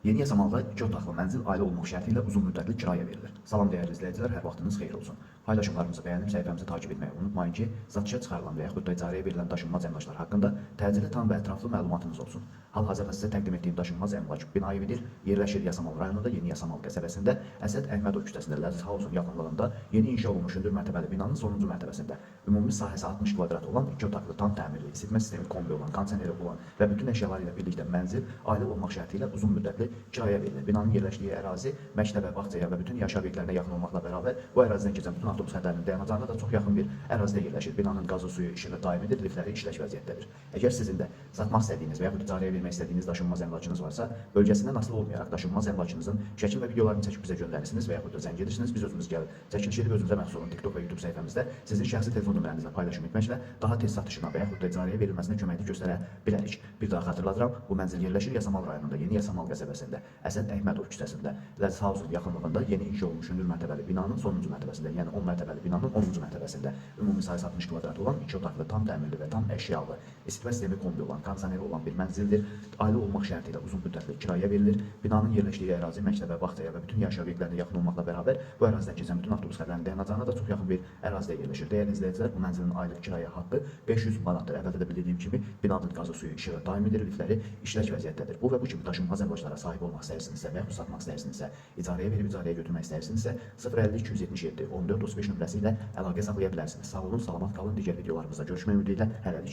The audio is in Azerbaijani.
Yeni Yasamalda 2 otaqlı mənzil ailə olmaq şərti ilə uzun müddətli kirayə verilir. Salam dəyərli izləyicilər, hər vaxtınız xeyir olsun. Paylaşımlarımızı bəyənib səhifəmizi takip etməyi unutmayın ki, satışa çıxarılan və yaxud da icarəyə verilən daşınmaz əmlaklar haqqında təcili tam və ətraflı məlumatınız olsun. Hal-hazırda sizə təqdim etdiyim daşınmaz əmlak bina evidir. Yerləşir Yasamal rayonunda Yeni Yasamal qəsəbəsində Əsəd Əhmədov küçəsində Ləziz House'un yaxınlığında yeni inşa olmuş hündür mərtəbəli binanın sonuncu mərtəbəsində ümumi sahəsi 60 kvadrat olan 2 otaqlı tam təmirli, isitmə sistemi kombi olan, kondisioneri olan və bütün əşyaları ilə birlikdə mənzil ailə olmaq şərti ilə uzun müddətli kirayə verilir. Binanın yerləşdiyi ərazi məktəbə, bağçaya və bütün yaşayış obyektlərinə yaxın olmaqla bərabər bu ərazidən keçən bütün avtobus xətlərinin dayanacağına da çox yaxın bir ərazidə yerləşir. Binanın qazı, suyu, işığı daimidir, liftləri işlək vəziyyətdədir. Əgər sizin də satmaq istədiyiniz və yaxud icarəyə vermək istədiyiniz daşınmaz əmlakınız varsa, bölgəsindən asılı olmayaraq daşınmaz əmlakınızın şəkil və videolarını çəkib bizə göndərirsiniz və yaxud da zəng edirsiniz. Biz özümüz gəlib çəkiliş edib özümüzə məxsus olan TikTok və YouTube səhifəmizdə sizin şəxsi telefon nömrənizlə paylaşım etməklə daha tez satışına və yaxud da icarəyə verilməsinə köməklik göstərə bilərik. Bir daha xatırladıram, bu mənzil yerləşir Yasamal rayonunda Yeni Yasamal qəsəbəsində Əsəd Əhmədov küçəsində Ləziz House'un yaxınlığında yeni inşa olmuş hündür mərtəbəli binanın sonuncu mərtəbəsində, yəni 10 mərtəbəli binanın 10-cu mərtəbəsində ümumi sayısı 60 kvadrat olan 2 otaqlı tam təmirli və tam əşyalı, isitmə sistemi kombi olan, kondisioneri olan bir mənzildir. Ailə olmaq şərti ilə uzun müddətli kirayə verilir. Binanın yerləşdiyi ərazi məktəbə, bağçaya və bütün yaşayış obyektlərinə yaxın olmaqla bərabər bu ərazidən keçən bütün avtobus xətlərinin dayanacağına da çox yaxın bir ərazidə yerləşir. Dəyərli izləyicilər, bu mənzilin aylıq kirayə haqqı 500 manatdır. Əvvəldə də bildiyim kimi binanın qazı, suyu, işığı daimidir, liftləri işlək vəziyyətdədir. Bu və bu kimi daşınmaz əmlaklara sahib olmaq istəyirsinizsə və yaxud satmaq istəyirsinizsə, icarəyə verib icarəyə götürmək istəyirsinizsə 050 277 14 35 nömrəsi ilə əlaqə saxlaya bilərsiniz. Sağ olun, salamat qalın. Digər videolarımızda görüşmək ümidi ilə hələlik.